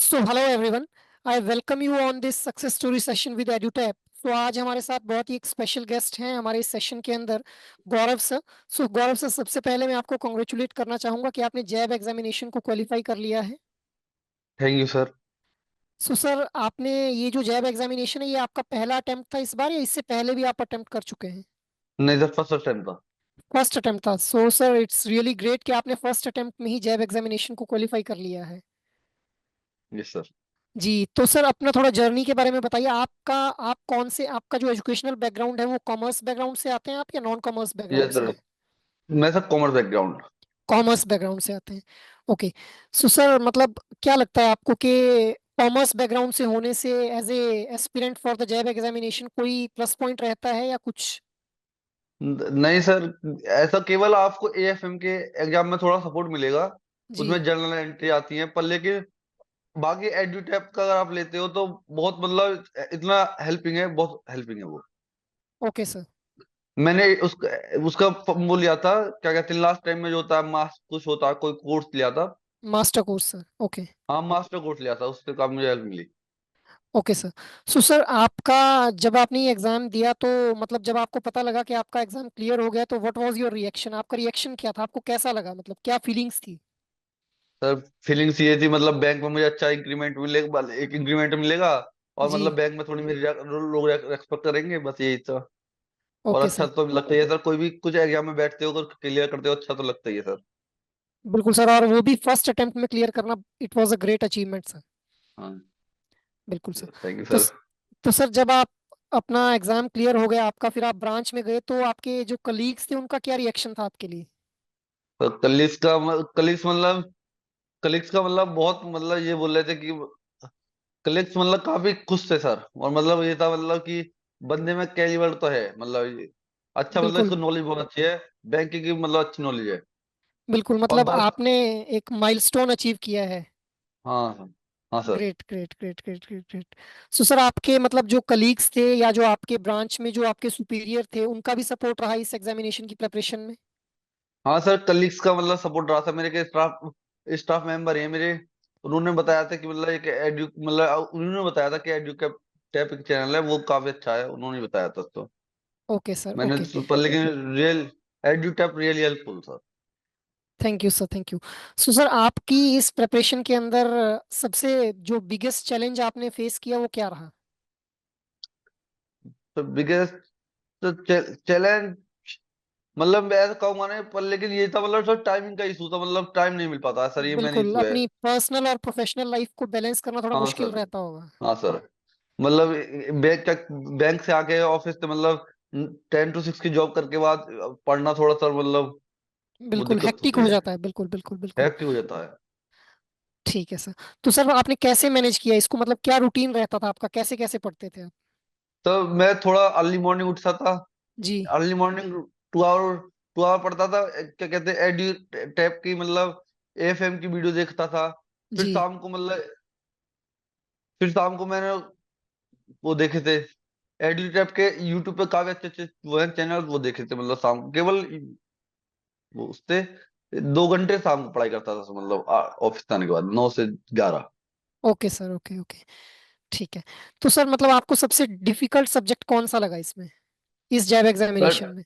So hello everyone, I welcome you on this success story session with एडुटैप। तो आज हमारे साथ बहुत ही एक स्पेशल गेस्ट हैं हमारे इस सेशन के अंदर, गौरव सर। सो गौरव सर, सबसे पहले मैं आपको कॉन्ग्रेचुलेट करना चाहूंगा कि आपने जैब एग्जामिनेशन को क्वालिफाई कर लिया है। Thank you sir. So sir, आपने ये जो जैब एग्जामिनेशन है, ये आपका पहला अटेम्प्ट था इस बार, या इससे पहले भी आप अटेम्प्ट कर चुके हैं? नहीं सर, फर्स्ट टाइम था। फर्स्ट अटेम्प्ट था। So sir, it's really great कि आपने फर्स्ट अटेम्प्ट में ही जैब एग्जामिनेशन को क्वालिफाई कर लिया है। Yes sir. जी, तो सर अपना थोड़ा जर्नी के बारे में बताइए। आप कौन से, आपका जो एजुकेशनल बैकग्राउंड है वो कॉमर्स बैकग्राउंड से आते हैं आप, या नॉन कॉमर्स बैकग्राउंड यस से सर, हैं? मैं sir commerce background. Commerce background से आते हैं। ओके। सो सर, मतलब क्या लगता है आपको कि कॉमर्स बैकग्राउंड से होने से as a aspirant for the jab examination कोई प्लस पॉइंट रहता है या कुछ? नहीं सर, ऐसा केवल आपको एएफएम के एग्जाम में थोड़ा सपोर्ट मिलेगा। जी। उसमें जनरल एंट्री आती है, पर लेकिन बाकी एडुटैप का अगर आप लेते हो तो बहुत मतलब इतना हेल्पिंग है, बहुत हेल्पिंग है वो। Okay sir. मैंने उसका उसका वो लिया था, क्या कहते हैं, लास्ट टाइम में जो होता है मास कुछ होता है, कोई कोर्स लिया था। Master course sir. ओके। हाँ, मास्टर कोर्स लिया था, उससे काफी मुझे हेल्प मिली। Okay sir. सो सर, आपका जब आपने ये एग्जाम दिया तो मतलब जब आपको पता लगा कि आपका एग्जाम क्लियर हो गया, तो व्हाट वाज योर रिएक्शन? आपका रिएक्शन क्या था? आपको कैसा लगा? मतलब क्या फीलिंग्स थी? सर फीलिंग्स ये थी, मतलब बैंक में मुझे अच्छा इंक्रीमेंट मिलेगा, एक इंक्रीमेंट मिलेगा। और जी। मतलब बैंक में थोड़ी मेरी लोग रेस्पेक्ट करेंगे, बस यही था। और ओके अच्छा सर। तो लगता ही है सर, कोई भी कुछ एग्जाम में बैठते हो अगर क्लियर करते हो, अच्छा तो लगता ही है सर। बिल्कुल सर, और वो भी फर्स्ट अटेम्प्ट में क्लियर करना, it was a great achievement sir. हाँ। बिल्कुल सर। थैंक यू तो सर। तो सर, जब आप अपना एग्जाम क्लियर हो गया आपका, फिर आप ब्रांच में गए, तो आपके जो कलीग्स थे उनका क्या रिएक्शन था आपके लिए? तो कलीग्स का मतलब बहुत मतलब ये बोल रहे थे कि कलीग्स मतलब काफी खुश थे सर। और मतलब ये था मतलब कि बंदे में कैलिबर तो है, मतलब अच्छा, मतलब बिल्कुल। इसको नॉलेज बहुत अच्छी है, बैंकिंग की मतलब अच्छी नॉलेज है। बिल्कुल, और मतलब बस। आपने एक माइलस्टोन अचीव किया है। हाँ हाँ। हाँ sir. Great great great great great great. So sir, आपके मतलब जो कलीग्स थे या जो आपके ब्रांच में जो आपके सुपीरियर थे, उनका भी सपोर्ट रहा इस एग्जामिनेशन की प्रिपरेशन में? हाँ सर, कलीग्स का मतलब सपोर्ट रहा था, मेरे के स्टाफ स्टाफ मेंबर है मेरे। उन्होंने बताया था कि मतलब एक एडु मतलब उन्होंने बताया था कि एडु का टैप एक चैनल है, वो काफी अच्छा है, उन्होंने बताया था तो ओके सर। मैंने ओके। पर लेकिन real एडु tap really helpful sir. Thank you sir, thank you. So sir, आपकी इस प्रिपरेशन के अंदर सबसे जो बिगेस्ट चैलेंज आपने फेस किया वो क्या रहा? तो बिगेस्ट चैलेंज मतलब मैं ऐसा कहूंगा नहीं, पर लेकिन ये था मतलब सर टाइमिंग का इशू था, मतलब टाइम नहीं मिल पाता सर, ये मेन बिल्कुल, इशू है। अपनी पर्सनल और प्रोफेशनल लाइफ को बैलेंस करना थोड़ा हाँ मुश्किल सर। रहता होगा। हाँ सर, मतलब बैंक से आके ऑफिस से मतलब 10 to 6 की जॉब करके बाद पढ़ना थोड़ा सा मतलब वो बिल्कुल दिक्कत हेक्टिक होती हो है, जाता है, बिल्कुल बिल्कुल बिल्कुल। हैप्पी हो जाता है। ठीक है सर। तो सर, आपने कैसे मैनेज किया इसको? मतलब क्या रूटीन रहता था आपका? कैसे कैसे पढ़ते थे आप? तो मैं थोड़ा अर्ली मॉर्निंग उठता था। जी। अर्ली मॉर्निंग 2 आवर पढ़ता था, क्या कहते हैं, एड्यू टैप की मतलब एएफएम की वीडियो देखता था। फिर जी। शाम को मतलब फिर शाम को मैंने वो देखे थे एड्यू टैप के यूट्यूब पे काफी अच्छे अच्छे वो हैं चैनल, वो देखे थे, मतलब शाम को केवल वो उससे 2 घंटे शाम को पढ़ाई करता था, मतलब ऑफिस आने के बाद 9 से 11। Okay sir. Okay okay. ठीक है। तो सर, मतलब आपको सबसे डिफिकल्ट सब्जेक्ट कौन सा लगा इसमें, इस जैब एग्जामिनेशन बट में?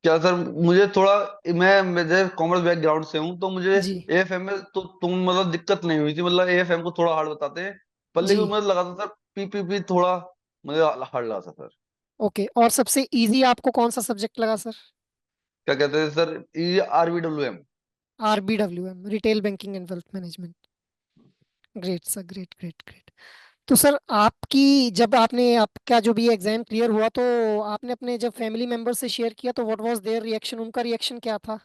क्या सर, मुझे थोड़ा मैं मेरे कॉमर्स बैकग्राउंड से हूँ, तो मुझे जी। एएफएम में तो तुम मतलब दिक्कत नहीं हुई थी, मतलब एएफएम को थोड़ा हार्ड बताते हैं, पर जी। लेकिन मुझे लगा था सर पीपीपी थोड़ा मुझे हार्ड लगा था सर। ओके, और सबसे इजी आपको कौन सा सब्जेक्ट लगा सर? क्या कहते हैं सर, ये आरबीडब्ल्यूएम। RBWM, retail banking and wealth management. Great sir, great great great. तो सर, आपकी जब आपने आपका जो भी एग्जाम क्लियर हुआ, तो आपने अपने जब फैमिली मेंबर से शेयर किया, तो व्हाट वाज देयर रिएक्शन? उनका रिएक्शन क्या था?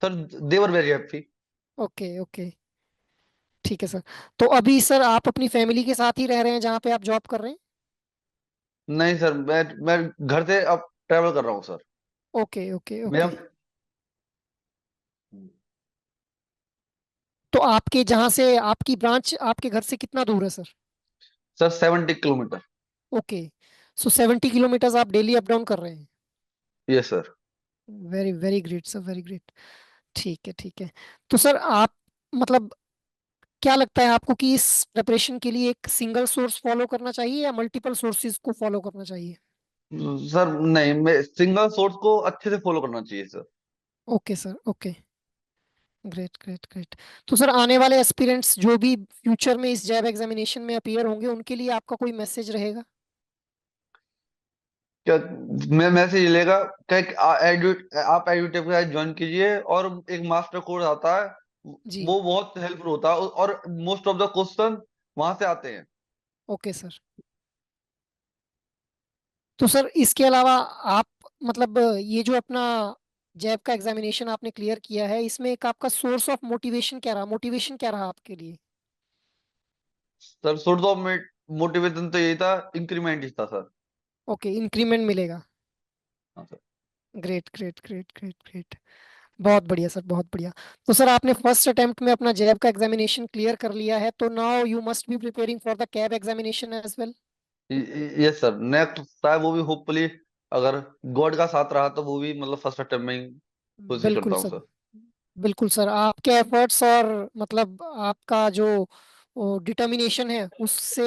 Sir they were very happy. Okay okay. ठीक है सर। तो अभी सर, आप अपनी फैमिली के साथ ही रह रहे हैं जहाँ पे आप जॉब कर रहे हैं? नहीं सर, मैं घर से अब ट्रैवल कर रहा हूँ सर। ओके ओके मेरा ओके। तो आपके जहाँ से आपकी ब्रांच आपके घर से कितना दूर है सर? Sir 70 kilometre. ओके। सो 70 किलोमीटर आप डेली अप डाउन कर रहे हैं? Yes sir. Very very great sir, very great. ठीक है, ठीक है। तो सर आप मतलब क्या लगता है आपको कि इस प्रिपरेशन के लिए एक सिंगल सोर्स फॉलो करना चाहिए या मल्टीपल सोर्सेज को फॉलो करना चाहिए? सर नहीं, मैं सिंगल सोर्स को अच्छे से फॉलो करना चाहिए sir. Okay sir, okay. Great great great. तो सर आने वाले एस्पिरेंट्स जो भी फ्यूचर में इस जैब एग्जामिनेशन में अपीयर होंगे उनके लिए आपका कोई मैसेज रहेगा? क्या, मैं मैसेज लेगा क्या कि आप एडुटेक ज्वाइन कीजिए, और एक मास्टर कोर्स आता है, जी। वो बहुत हेल्पफुल होता है, और मोस्ट ऑफ द क्वेश्चन वहां से आते हैं। Okay sir. तो सर इसके अलावा आप मतलब ये जो अपना जैब का एग्जामिनेशन आपने क्लियर किया है, इसमें एक आपका सोर्स ऑफ मोटिवेशन क्या रहा, मोटिवेशन क्या रहा आपके लिए? सर सोर्स ऑफ मोटिवेशन तो यही था, इंक्रीमेंट ही था सर। ओके, इंक्रीमेंट मिलेगा। हाँ sir. Great great great great great. बहुत बढ़िया सर, बहुत बढ़िया। तो सर आपने फर्स्ट अटेम्प्ट में अपना जैब का एग्जामिनेशन क्लियर कर लिया है, तो now you must be preparing for the cab examination as well. Yes sir, next शायद वो भी होपफुली, अगर गॉड का साथ रहा तो वो भी मतलब फर्स्ट अटेम्प्ट में ही कोशिश बिल्कुल करता हूँ सर, सर। बिल्कुल सर। आपके एफर्ट्स और मतलब आपका जो डिटर्मिनेशन है उससे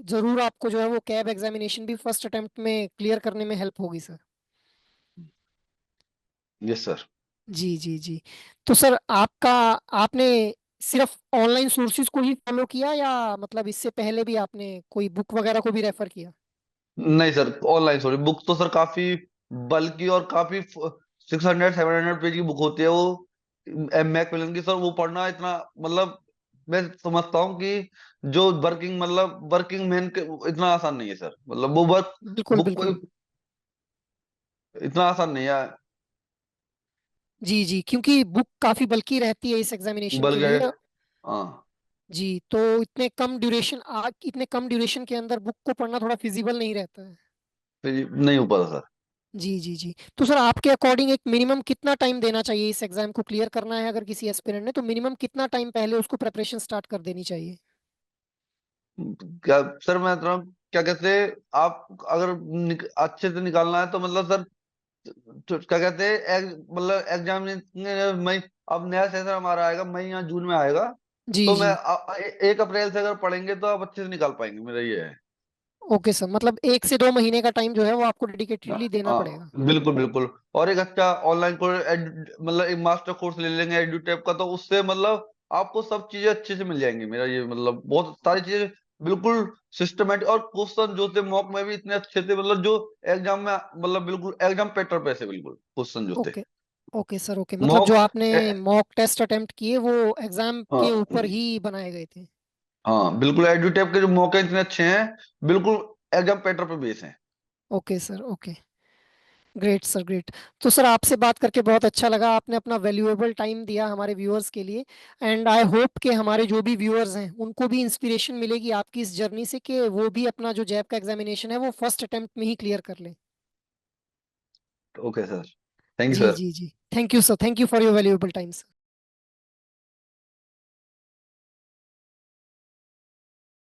जरूर आपको जो है वो कैब एग्जामिनेशन भी फर्स्ट अटेम्प्ट में क्लियर करने में हेल्प होगी सर। Yes sir. जी जी जी। तो सर आपका आपने सिर्फ ऑनलाइन सोर्सेज को ही फॉलो किया या मतलब इससे पहले भी आपने कोई बुक वगैरह को भी रेफर किया? नहीं सर, ऑनलाइन सॉरी, बुक तो सर काफी बल्कि और काफी 600 700 पेज की बुक होती है वो, एम मैकमिलन की सर, वो पढ़ना इतना मतलब, मैं समझता हूँ कि जो वर्किंग मतलब वर्किंग मैन के इतना आसान नहीं है सर, मतलब वो वर्क बिल्कुल बुक को बिल्कुल। इतना आसान नहीं है। जी जी, क्योंकि बुक काफी बल्कि रहती है इस एग्जामिनेशन के बल्कि लिए। हाँ, जी, तो इतने कम ड्यूरेशन के अंदर बुक को पढ़ना थोड़ा फिजिबल नहीं रहता है। फिर नहीं हो पाता सर। जी जी जी। तो सर आपके अकॉर्डिंग एक मिनिमम कितना टाइम देना चाहिए इस एग्जाम को क्लियर करना है अगर किसी एस्पिरेंट ने, तो मिनिमम कितना टाइम पहले उसको प्रिपरेशन स्टार्ट कर देनी चाहिए? क्या सर, मैं तो क्या कहते हैं, आप अगर अच्छे से निकालना है तो मतलब सर, तो क्या कहते हैं, मतलब एग्जाम मई, अब नया सेशन हमारा आएगा मई या जून में आएगा, जी तो मैं जी। 1 अप्रैल से अगर पढ़ेंगे तो आप अच्छे से निकाल पाएंगे, मेरा ये है। ओके सर, मतलब 1 से 2 महीने का टाइम जो है वो आपको हाँ डेडिकेटेडली देना पड़ेगा। बिल्कुल बिल्कुल। और एक अच्छा ऑनलाइन कोर्स, मतलब एक मास्टर कोर्स ले लेंगे एडुटेप का, तो उससे मतलब आपको सब चीजें अच्छे से मिल जाएंगी, मेरा ये मतलब बहुत सारी चीजें बिल्कुल सिस्टमेटिक, और क्वेश्चन जो थे मॉक में भी इतने अच्छे थे, मतलब जो एग्जाम में मतलब बिल्कुल एग्जाम पेपर पे से बिल्कुल क्वेश्चन जो थे ओके, ओके सर, ओके। मतलब जो मॉक। आपने मॉक टेस्ट अटेम्प्ट किए वो एग्जाम के हाँ ऊपर ही बनाए गए थे? हाँ बिल्कुल, एडुटेप के जो मौके इतने अच्छे हैं, बिल्कुल एग्जाम पेपर पे बेस हैं। Okay sir, okay. Great sir, great. तो सर आपसे बात करके बहुत अच्छा लगा, आपने अपना वैल्यूएबल टाइम दिया हमारे व्यूअर्स के लिए। एंड आई होप कि हमारे जो भी व्यूअर्स हैं उनको भी इंस्पिरेशन मिलेगी आपकी इस जर्नी से कि वो भी अपना जो जैब का एग्जामिनेशन है वो फर्स्ट अटेम्प्ट में ही क्लियर कर लें। ओके सर, थैंक यू जी सर। जी जी। Thank you sir, thank you for your valuable time.